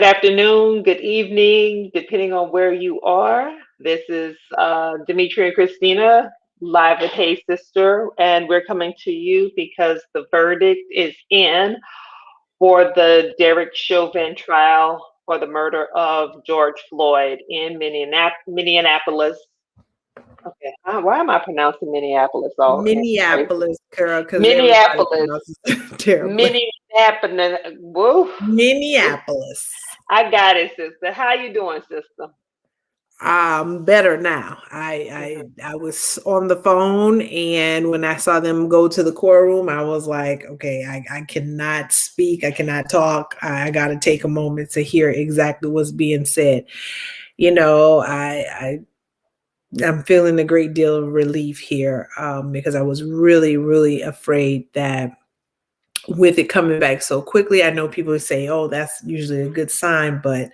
Good afternoon, good evening, depending on where you are. This is Dimitri and Christina live with Hey Sister, and we're coming to you because the verdict is in for the Derek Chauvin trial for the murder of George Floyd in Minneapolis. Okay, why am I pronouncing Minneapolis all crazy? Minneapolis, girl, because everybody Minneapolis, pronounces it terribly. Minneapolis. Woo! Minneapolis. I got it, sister. How you doing, sister? Better now. I was on the phone, and when I saw them go to the courtroom, I was like, okay, I cannot speak, I cannot talk. I got to take a moment to hear exactly what's being said. I'm feeling a great deal of relief here, because I was really, really afraid that with it coming back so quickly, I know people say, oh, that's usually a good sign, but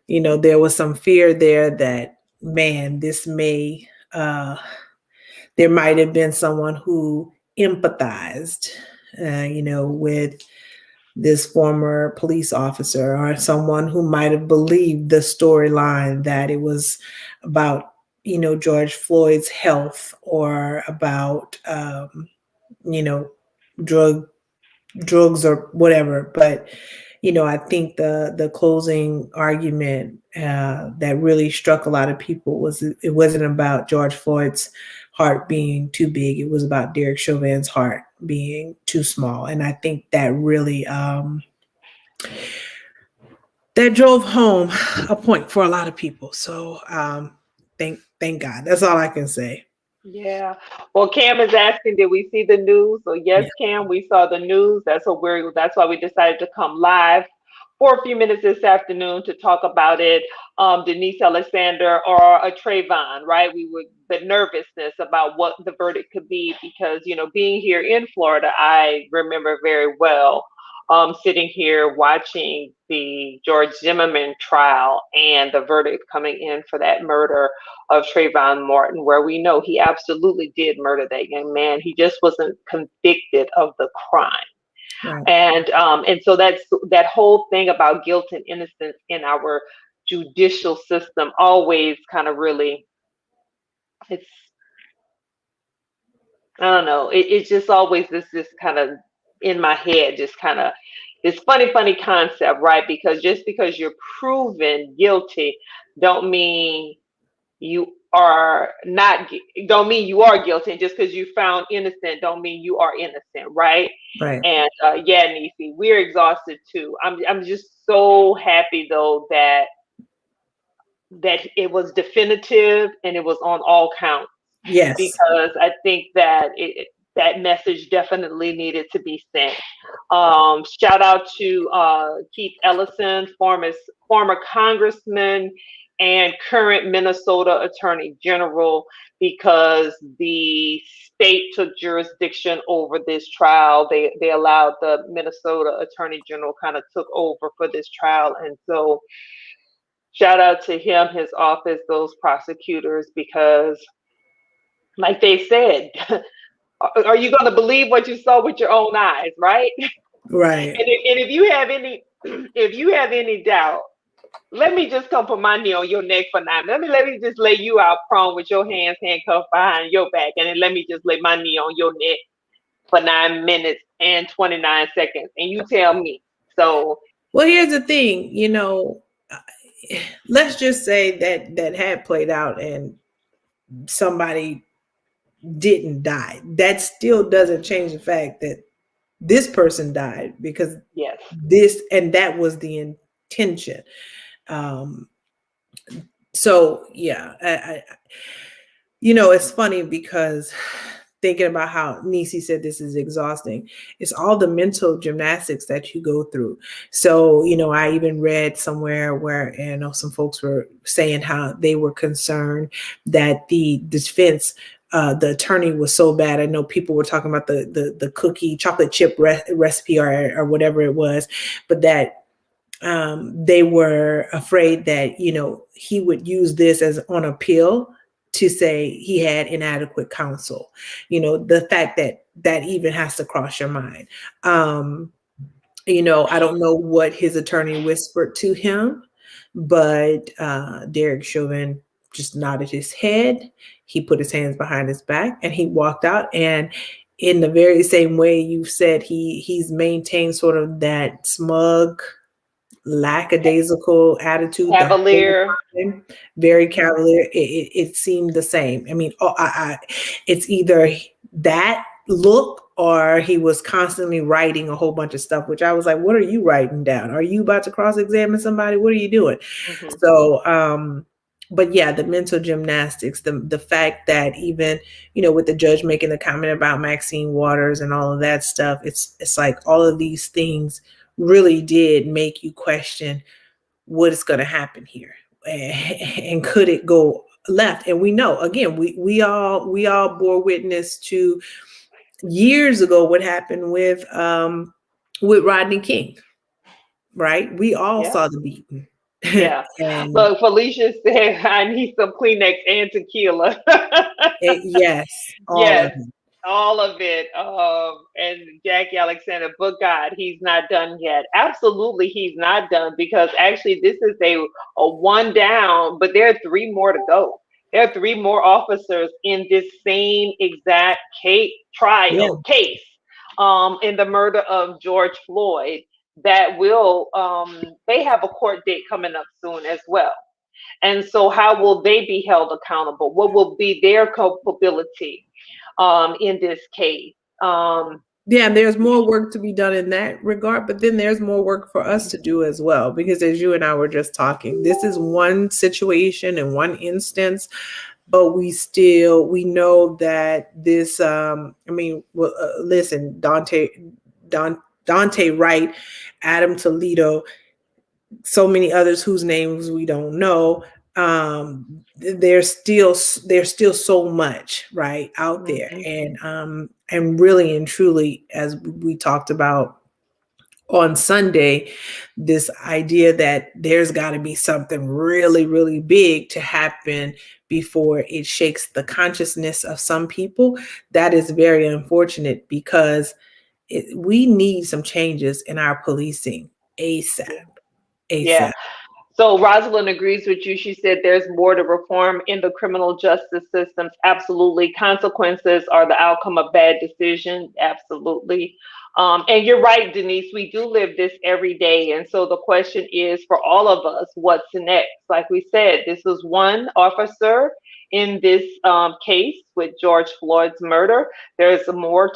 there was some fear there that, man, there might have been someone who empathized, with this former police officer, or someone who might have believed the storyline that it was about, George Floyd's health, or about, you know, drug drugs or whatever. But I think the closing argument that really struck a lot of people was, it wasn't about George Floyd's heart being too big. It was about Derek Chauvin's heart being too small. And I think that really that drove home a point for a lot of people. So thank God. That's all I can say. Yeah. Well, Cam is asking, did we see the news? So yes, Yeah. Cam, we saw the news. That's why we decided to come live for a few minutes this afternoon to talk about it. Denise Alexander or a Trayvon, right? We would the nervousness about what the verdict could be because, being here in Florida, I remember very well sitting here watching the George Zimmerman trial and the verdict coming in for that murder of Trayvon Martin, where we know he absolutely did murder that young man. He just wasn't convicted of the crime. Right. And so that's that whole thing about guilt and innocence in our judicial system always kind of really it's I don't know, it's just always this kind of in my head, just kind of this funny concept, right? Because just because you're proven guilty don't mean you are not don't mean you are guilty, and just because you found innocent don't mean you are innocent, right? Right. And yeah, Nisi, we're exhausted too. I'm just so happy though that it was definitive and it was on all counts, Yes. because I think that that message definitely needed to be sent. Shout out to Keith Ellison, former congressman and current Minnesota Attorney General, because the state took jurisdiction over this trial. They allowed the Minnesota Attorney General kind of took over for this trial, and so shout out to him, his office, those prosecutors, because like they said, are you going to believe what you saw with your own eyes, right? Right. And if you have any, if you have any doubt, let me just come put my knee on your neck for 9. Let me just lay you out prone with your hands handcuffed behind your back, and then let me just lay my knee on your neck for 9 minutes and 29 seconds, and you tell me. So, Well, here's the thing, let's just say that had played out and somebody didn't die. That still doesn't change the fact that this person died, because yes, that was the intention. Um, so yeah, it's funny because thinking about how Nisi said this is exhausting, it's all the mental gymnastics that you go through. So, I even read somewhere where, some folks were saying how they were concerned that the defense, the attorney was so bad. I know people were talking about the cookie chocolate chip recipe or whatever it was, but that they were afraid that, he would use this as on appeal to say he had inadequate counsel. The fact that even has to cross your mind. I don't know what his attorney whispered to him, but Derek Chauvin just nodded his head. He put his hands behind his back and he walked out. And in the very same way you said, he's maintained sort of that smug, lackadaisical attitude the whole Cavalier. time, very cavalier. It seemed the same. I mean, it's either that look or he was constantly writing a whole bunch of stuff, which I was like, what are you writing down? Are you about to cross-examine somebody? What are you doing? Mhm. So, but yeah, the mental gymnastics, the fact that even, with the judge making the comment about Maxine Waters and all of that stuff, it's like all of these things really did make you question what is going to happen here, and could it go left? And we know, again, we all bore witness to years ago what happened with Rodney King, right? We all Yeah. saw the beating. Yeah. And Look, Felicia said, I need some Kleenex and tequila. yes, all of Yes, it. all of it. And Jackie Alexander, but God, he's not done yet. Absolutely, he's not done, because actually this is a one down, but there are three more to go. There are three more officers in this same exact Yeah, case, in the murder of George Floyd, that will, they have a court date coming up soon as well. And so, how will they be held accountable? What will be their culpability in this case? yeah, there's more work to be done in that regard, but then there's more work for us to do as well, because as you and I were just talking, this is one situation and one instance, but we know that this, I mean, well, listen, Dante Wright, Adam Toledo, so many others whose names we don't know. There's still so much right out there, Mhm. and really and truly, as we talked about on Sunday, this idea that there's got to be something really, really big to happen before it shakes the consciousness of some people. That is very unfortunate, because we need some changes in our policing ASAP. Yeah. Yeah. ASAP. So Rosalind agrees with you. She said there's more to reform in the criminal justice systems. Absolutely. Consequences are the outcome of bad decisions. Absolutely. And you're right, Denise. We do live this every day. And so the question is for all of us, what's next? Like we said, this was one officer in this case with George Floyd's murder. There's more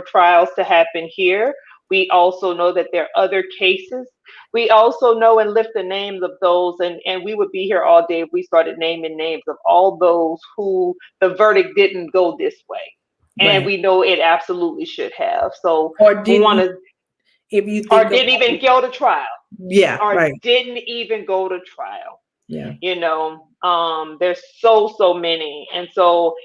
trials to happen here. We also know that there are other cases. We also know and lift the names of those, and we would be here all day if we started naming names of all those who the verdict didn't go this way. And Right. we know it absolutely should have. So Or we didn't want even, to, if you or think didn't about even it. go to trial, Yeah, or right. didn't even go to trial. Yeah. There's so many. And so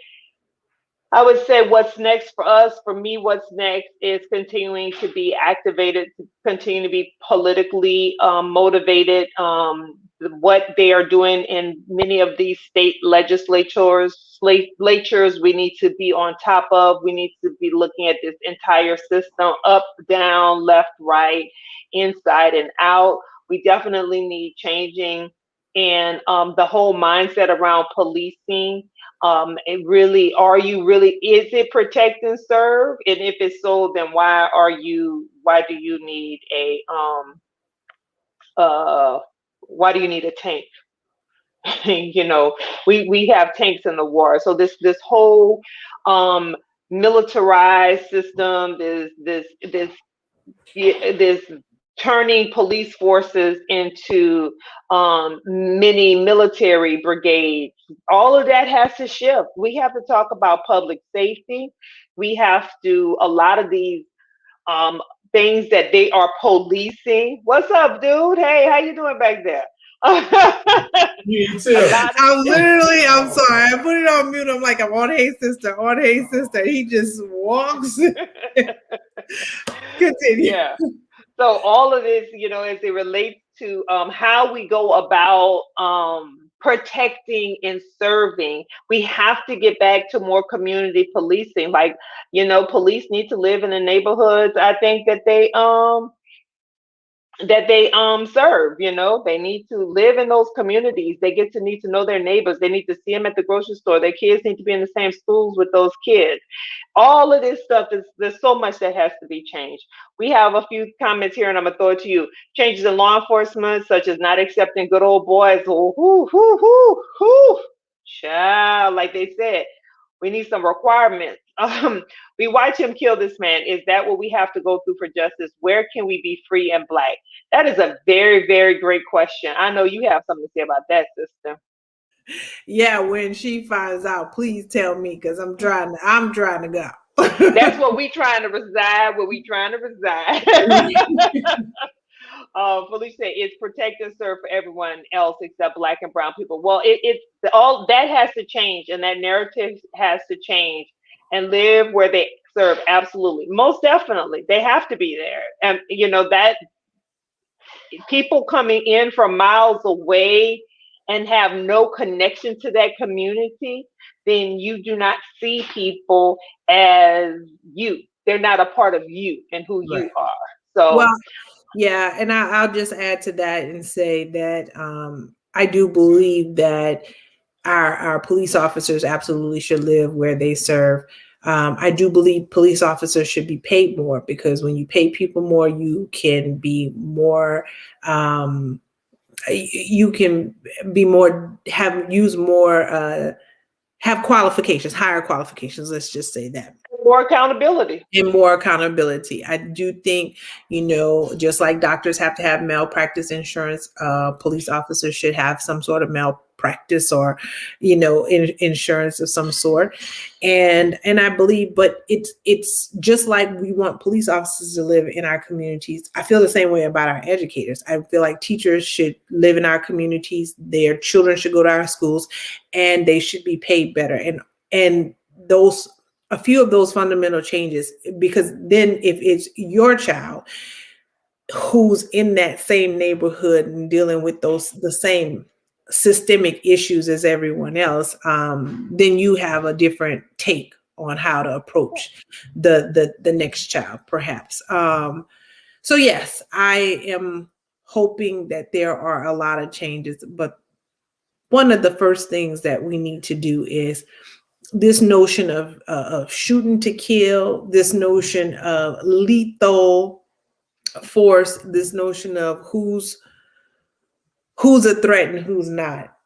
I would say what's next for us, for me, what's next is continuing to be activated, to continue to be politically motivated. What they are doing in many of these state legislatures, we need to be on top of. We need to be looking at this entire system, up, down, left, right, inside, and out. We definitely need changing in the whole mindset around policing. Is it protect and serve? And if it's so, then why do you need uh why do you need a tank? you know, we have tanks in the war. So this whole um militarized system, this turning police forces into mini military brigades. All of that has to shift. We have to talk about public safety. We have to, a lot of these um, things that they are policing. What's up, dude? Hey, how you doing back there? You A too. lot of I'm sorry. I put it on mute. I'm like, I'm on Hey Sister, on Hey Sister. He just walks. Continue. yeah. So all of this, as it relates to how we go about protecting and serving, we have to get back to more community policing. Like, police need to live in the neighborhoods. I think that that they serve. You know, they need to live in those communities. They get to need to know their neighbors. They need to see them at the grocery store. Their kids need to be in the same schools with those kids. All of this stuff is, there's so much that has to be changed. We have a few comments here, and I'm gonna throw it to you. Changes in law enforcement, such as not accepting good old boys. Oh, whoo, whoo, whoo, whoo. Child, like they said, we need some requirements. We watch him kill this man. Is that what we have to go through for justice? Where can we be free and black? That is a very, very great question. I know you have something to say about that, sister. Yeah, when she finds out, please tell me because I'm trying to go. That's what we trying to reside. What we trying to reside. Felicia said it's protect and serve for everyone else except black and brown people. Well, it's all that has to change, and that narrative has to change, and live where they serve. Absolutely, most definitely, they have to be there. And you know that people coming in from miles away and have no connection to that community, then you do not see people as you. They're not a part of you and who Right. you are. So, Well, yeah, and I'll just add to that and say that I do believe that our police officers absolutely should live where they serve. I do believe police officers should be paid more because when you pay people more, you can be more. You can be more have qualifications, higher qualifications. Let's just say that. more accountability. And more accountability. I do think, just like doctors have to have malpractice insurance, police officers should have some sort of malpractice or, insurance of some sort. And I believe, but it's just like we want police officers to live in our communities. I feel the same way about our educators. I feel like teachers should live in our communities. Their children should go to our schools, and they should be paid better. And those a few of those fundamental changes, because then if it's your child who's in that same neighborhood and dealing with the same systemic issues as everyone else, then you have a different take on how to approach the next child, perhaps. So yes, I am hoping that there are a lot of changes, but one of the first things that we need to do is this notion of shooting to kill, this notion of lethal force, this notion of who's a threat and who's not.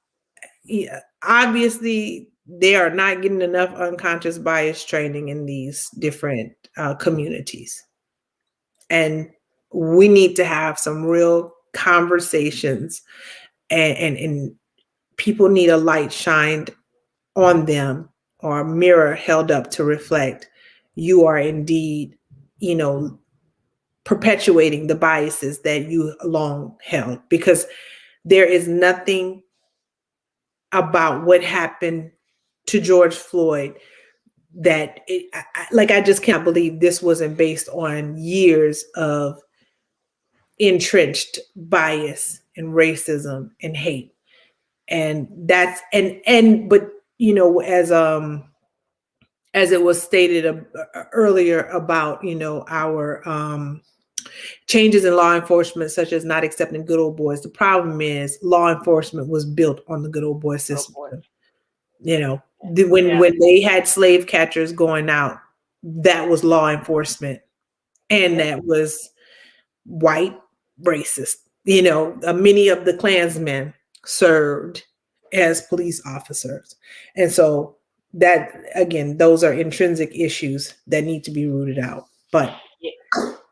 Yeah, obviously, they are not getting enough unconscious bias training in these different communities, and we need to have some real conversations, and people need a light shined on them or a mirror held up to reflect you are indeed, perpetuating the biases that you long held, because there is nothing about what happened to George Floyd that I just can't believe this wasn't based on years of entrenched bias and racism and hate. And that's but as it was stated earlier about our changes in law enforcement, such as not accepting good old boys. The problem is law enforcement was built on the good old boy system. When they had slave catchers going out, that was law enforcement, and that was white racist. Many of the Klansmen served as police officers, and so that, again, those are intrinsic issues that need to be rooted out. But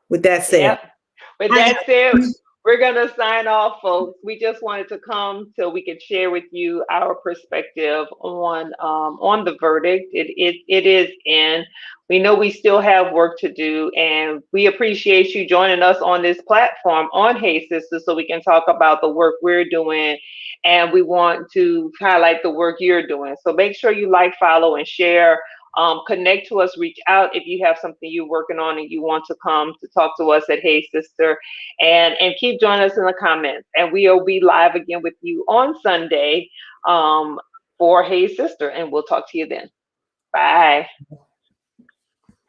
with that said, with that said, we're gonna sign off, folks. We just wanted to come so we could share with you our perspective on the verdict. It is in. We know we still have work to do, and we appreciate you joining us on this platform on Hey Sisters, so we can talk about the work we're doing, and we want to highlight the work you're doing. So make sure you like, follow, and share. Connect to us, reach out if you have something you're working on and you want to come to talk to us at Hey Sister, and keep joining us in the comments. And we'll be live again with you on Sunday for Hey Sister, and we'll talk to you then. Bye.